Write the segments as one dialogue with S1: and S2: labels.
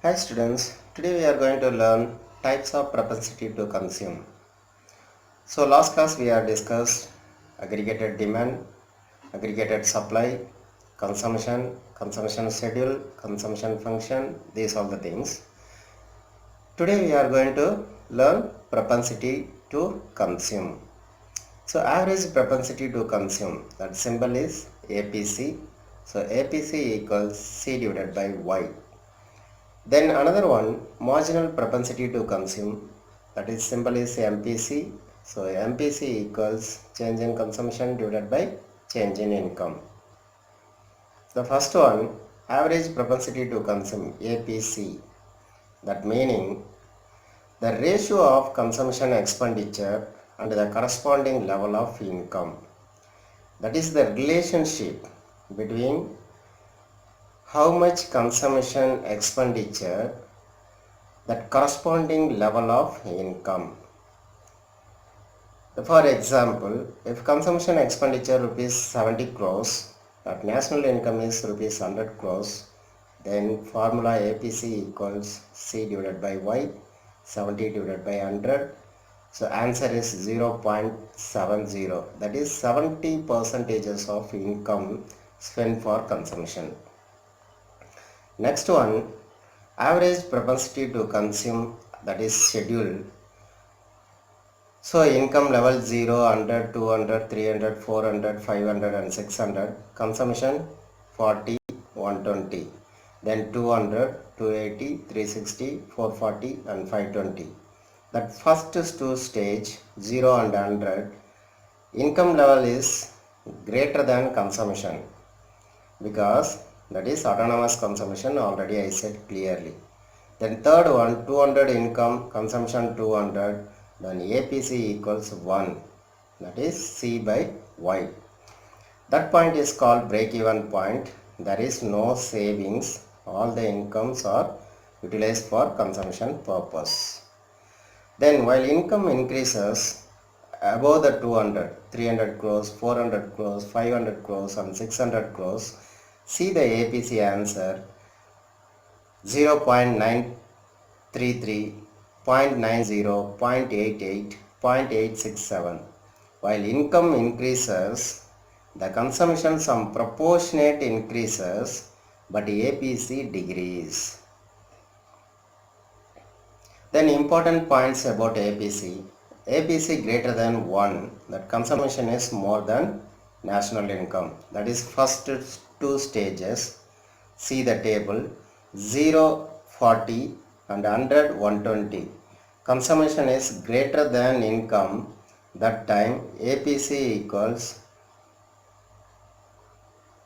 S1: Hi students, today we are going to learn types of propensity to consume. So last class we have discussed aggregated demand, aggregated supply, consumption schedule, consumption function, these all the things. Today we are going to learn propensity to consume. So average propensity to consume, that symbol is APC. So APC equals C divided by Y. Then another one, marginal propensity to consume, that is symbol is MPC. So MPC equals change in consumption divided by change in income. The first one, average propensity to consume, APC. That meaning the ratio of consumption expenditure and the corresponding level of income. That is the relationship between how much consumption expenditure, that corresponding level of income. For example, if consumption expenditure rupees 70 crores, that national income is rupees 100 crores, then formula APC equals C divided by Y, 70 divided by 100. So answer is 0.70. That is 70 percentages of income spent for consumption. Next one, average propensity to consume, that is schedule. So income level 0, 100, 200, 300, 400, 500 and 600. Consumption 40, 120. Then 200, 280, 360, 440 and 520. That first two stage 0 and 100. Income level is greater than consumption because that is autonomous consumption, already I said clearly. Then third one, 200 income, consumption 200, then APC equals 1, that is C by Y. That point is called break-even point. There is no savings, all the incomes are utilized for consumption purpose. Then while income increases above the 200, 300 crores, 400 crores, 500 crores and 600 crores, see the APC answer 0.933, 0.90, 0.88, 0.867. While income increases, the consumption some proportionate increases, but APC decreases. Then important points about APC. APC greater than 1, that consumption is more than national income. That is first two stages. See the table 0, 40 and 100, 120. Consumption is greater than income. That time APC equals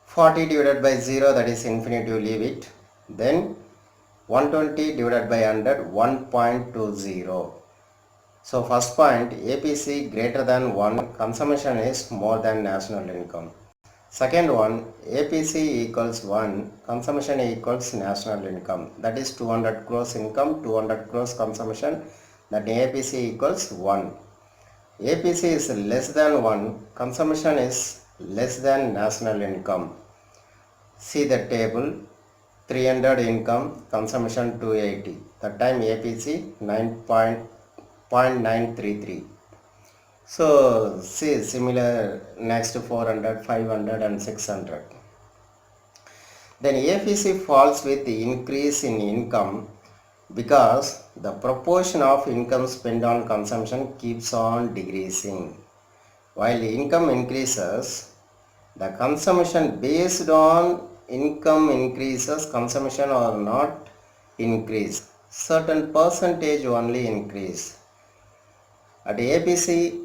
S1: 40 divided by 0, that is infinitive, leave it. Then 120 divided by 100, 1.20. So first point, APC greater than 1, consumption is more than national income. Second one, APC equals 1, consumption equals national income. That is 200 crores income, 200 crores consumption, that APC equals 1. APC is less than 1, consumption is less than national income. See the table, 300 income, consumption 280. That time APC 9.933. So see similar next 400, 500 and 600. Then APC falls with the increase in income because the proportion of income spent on consumption keeps on decreasing. While income increases, the consumption based on income increases, consumption or not increase. Certain percentage only increase. At APC,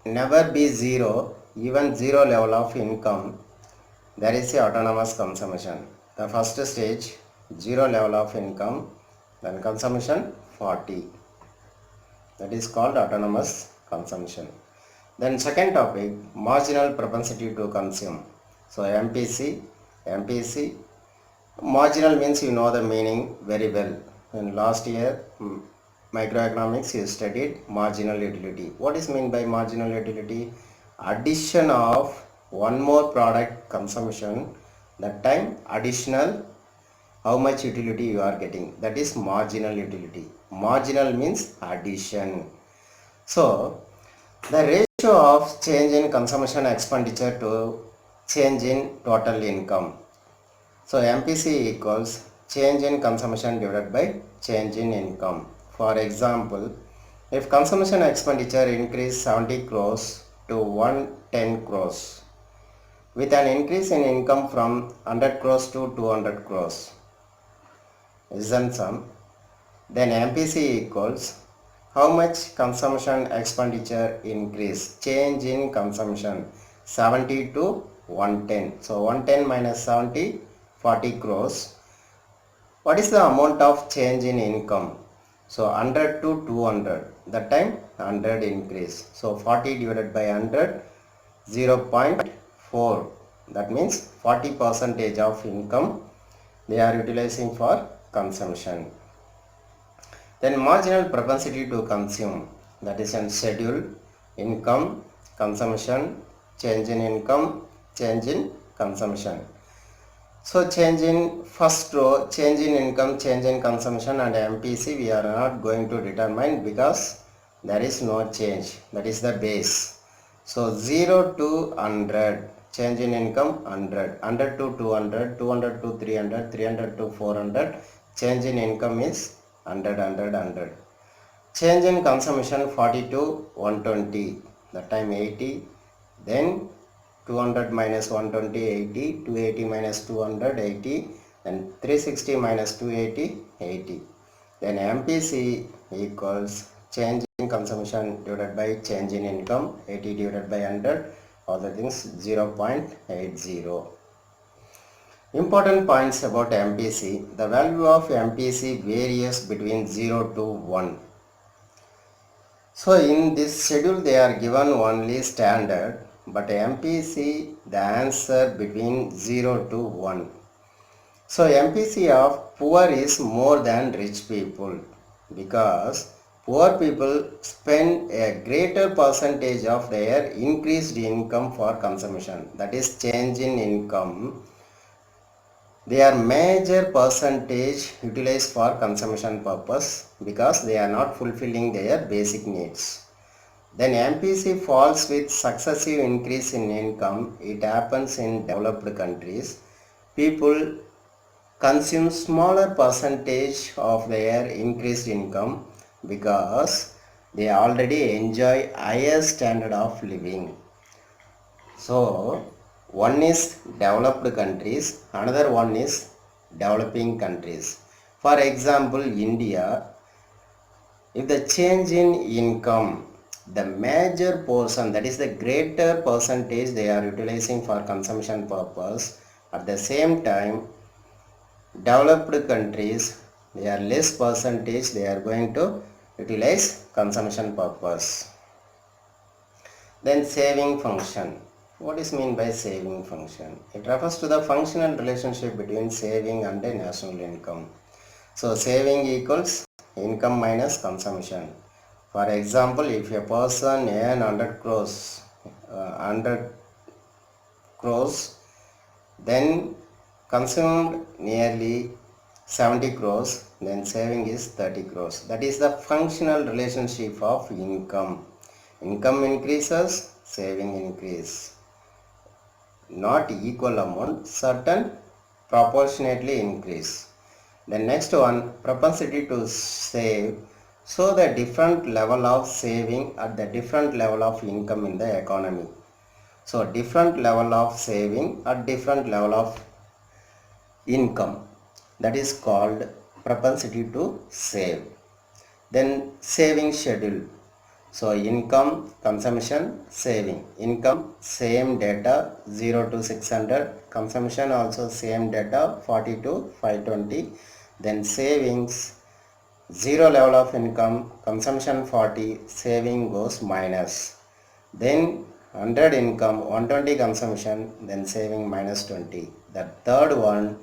S1: never be zero, even zero level of income, there is a autonomous consumption. The first stage, zero level of income, then consumption 40. That is called autonomous consumption. Then second topic, marginal propensity to consume. So MPC, marginal means you know the meaning very well. In last year, microeconomics you studied marginal utility. What is meant by marginal utility? Addition of one more product consumption, that time additional how much utility you are getting. That is marginal utility. Marginal means addition. So the ratio of change in consumption expenditure to change in total income. So MPC equals change in consumption divided by change in income. For example, if consumption expenditure increased 70 crores to 110 crores with an increase in income from 100 crores to 200 crores, isn't sum? Then MPC equals how much consumption expenditure increase, change in consumption 70 to 110. So 110 minus 70, 40 crores. What is the amount of change in income? So 100 to 200, that time 100 increase. So 40 divided by 100, 0.4. That means 40 percentage of income they are utilizing for consumption. Then marginal propensity to consume, that is in schedule, income, consumption, change in income, change in consumption. So change in first row, change in income, change in consumption and MPC we are not going to determine because there is no change, that is the base. So 0 to 100, change in income 100, 100 to 200, 200 to 300, 300 to 400, change in income is 100, 100, 100. Change in consumption 40 to 120, that time 80, then 200 minus 120, 80, 280 minus 200, 80, and 360 minus 280, 80. Then MPC equals change in consumption divided by change in income, 80 divided by 100, all the things 0.80. Important points about MPC. The value of MPC varies between 0 to 1. So in this schedule they are given only standard, but MPC the answer between 0 to 1. So MPC of poor is more than rich people because poor people spend a greater percentage of their increased income for consumption, that is change in income. They are major percentage utilized for consumption purpose because they are not fulfilling their basic needs. Then MPC falls with successive increase in income. It happens in developed countries. People consume smaller percentage of their increased income because they already enjoy higher standard of living. So one is developed countries, another one is developing countries. For example, India, if the change in income, the major portion, that is the greater percentage they are utilizing for consumption purpose, at the same time developed countries, they are less percentage they are going to utilize consumption purpose. Then saving function. What is mean by saving function? It refers to the functional relationship between saving and the national income. So saving equals income minus consumption. For example, if a person earn 100 crores, then consumed nearly 70 crores, then saving is 30 crores. That is the functional relationship of income. Income increases, saving increase. Not equal amount, certain proportionately increase. The next one, propensity to save. So the different level of saving at the different level of income in the economy. So different level of saving at different level of income, that is called propensity to save. Then saving schedule. So income, consumption, saving. Income same data 0 to 600, consumption also same data 40 to 520. Then savings 0 level of income, consumption 40, saving goes minus. Then 100 income, 120 consumption, then saving minus 20. The third one,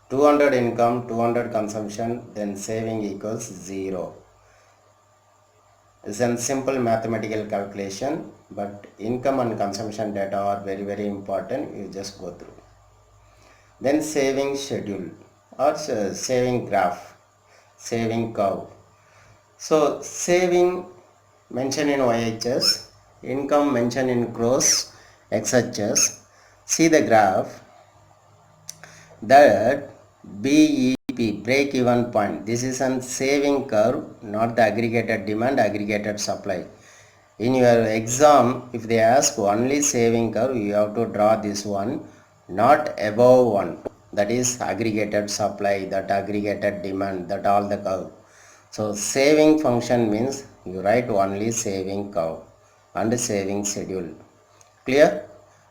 S1: 200 income, 200 consumption, then saving equals 0. It's a simple mathematical calculation, but income and consumption data are very important. You just go through. Then saving schedule. or saving graph, saving curve. So saving mentioned in y-axis, income mentioned in gross x-axis. See the graph that BEP, break even point. This is an saving curve, not the aggregated demand, aggregated supply. In your exam, if they ask only saving curve, you have to draw this one, not above one. That is aggregated supply, that aggregated demand, that all the curve. So saving function means you write only saving curve and saving schedule. Clear?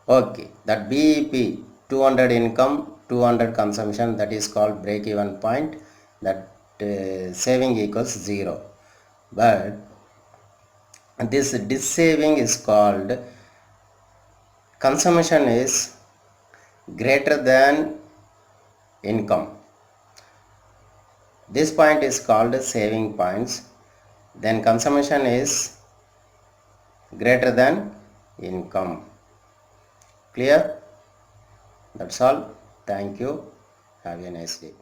S1: Okay. That BEP 200 income, 200 consumption, that is called break even point. That saving equals 0. But this saving is called consumption is greater than income. This point is called saving points. Then consumption is greater than income. Clear? That's all. Thank you. Have a nice day.